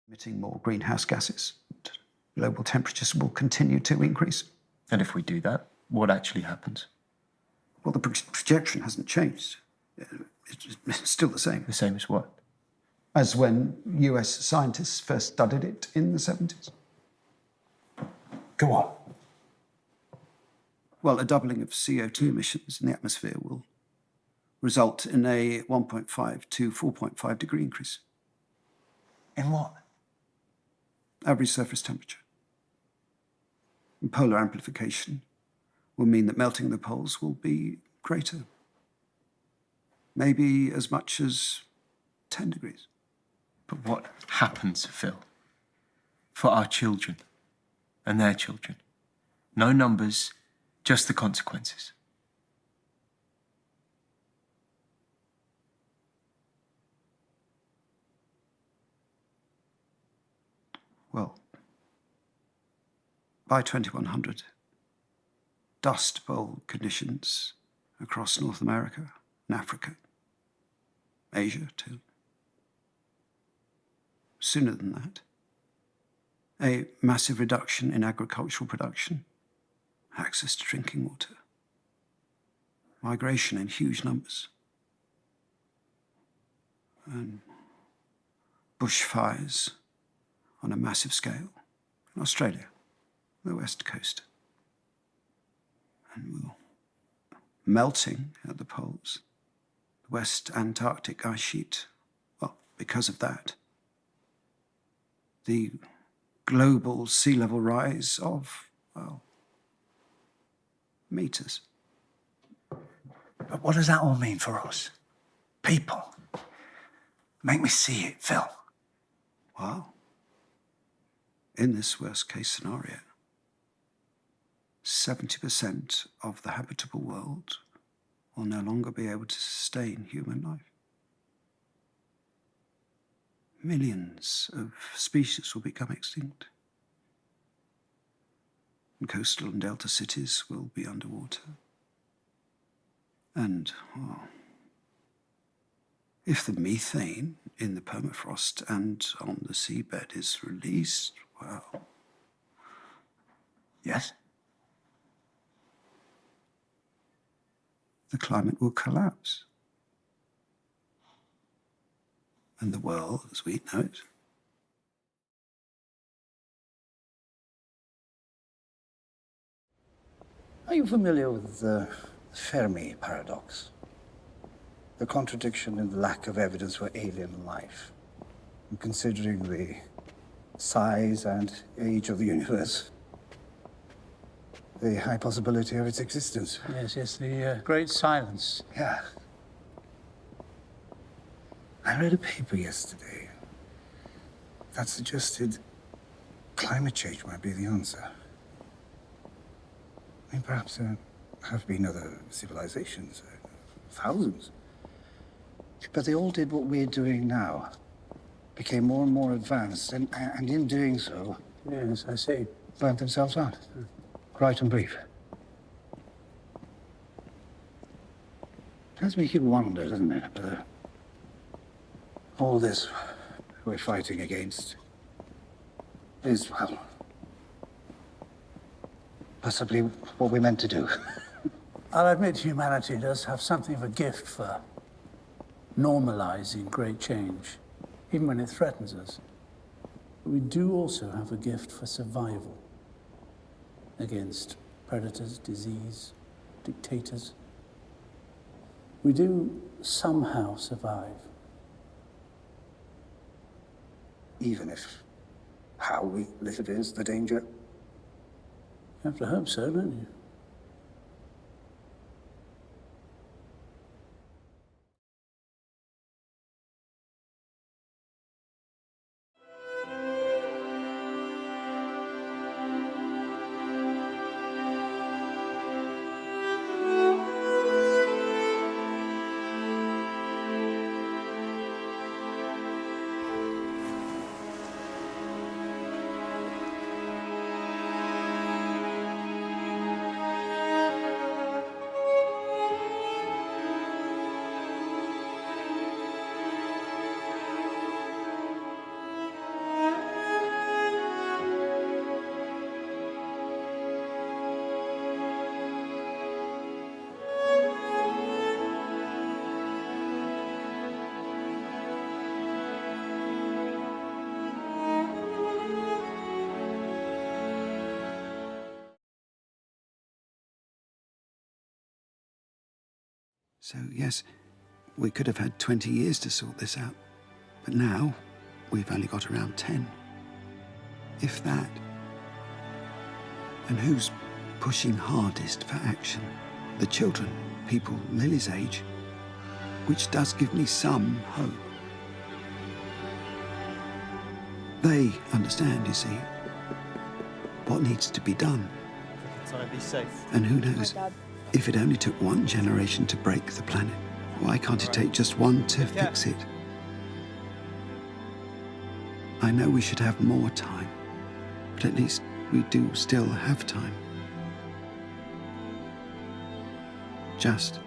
emitting more greenhouse gases. Global temperatures will continue to increase. And if we do that, what actually happens? Well, the projection hasn't changed. It's still the same. The same as what? As when US scientists first studied it in the 70s. Go on. Well, a doubling of CO2 emissions in the atmosphere will result in a 1.5 to 4.5 degree increase. In what? Average surface temperature. And polar amplification will mean that melting of the poles will be greater. Maybe as much as 10 degrees. But what happens, Phil? For our children and their children? No numbers, just the consequences. Well, by 2100, dust bowl conditions across North America and Africa, Asia too. Sooner than that, a massive reduction in agricultural production, access to drinking water, migration in huge numbers, and bushfires on a massive scale in Australia, the west coast. And we'll melting at the poles, the West Antarctic ice sheet. Well, because of that, the global sea level rise of, well, meters. But what does that all mean for us? People. Make me see it, Phil. Well, in this worst case scenario, 70% of the habitable world will no longer be able to sustain human life. Millions of species will become extinct. And coastal and delta cities will be underwater. And, well, if the methane in the permafrost and on the seabed is released, well... Yes? The climate will collapse. And the world, as we know it, Are you familiar with the Fermi paradox? The contradiction in the lack of evidence for alien life. And considering the size and age of the universe, the high possibility of its existence. Yes, the great silence. Yeah. I read a paper yesterday that suggested climate change might be the answer. I mean, perhaps there have been other civilizations, thousands. But they all did what we're doing now. Became more and more advanced, and in doing so... Yes, I see. Burnt themselves out. Right and brief. It does make you wonder, doesn't it, whether all this we're fighting against is, well, possibly what we're meant to do. I'll admit humanity does have something of a gift for normalizing great change, even when it threatens us. But we do also have a gift for survival against predators, disease, dictators. We do somehow survive. Even if how we live is the danger. You have to hope so, don't you? So, yes, we could have had 20 years to sort this out. But now, we've only got around 10. If that. And who's pushing hardest for action? The children, people Lily's age, which does give me some hope. They understand, you see, what needs to be done. Be safe. And who knows, if it only took one generation to break the planet, why can't it take just one to fix it? I know we should have more time, but at least we do still have time. Just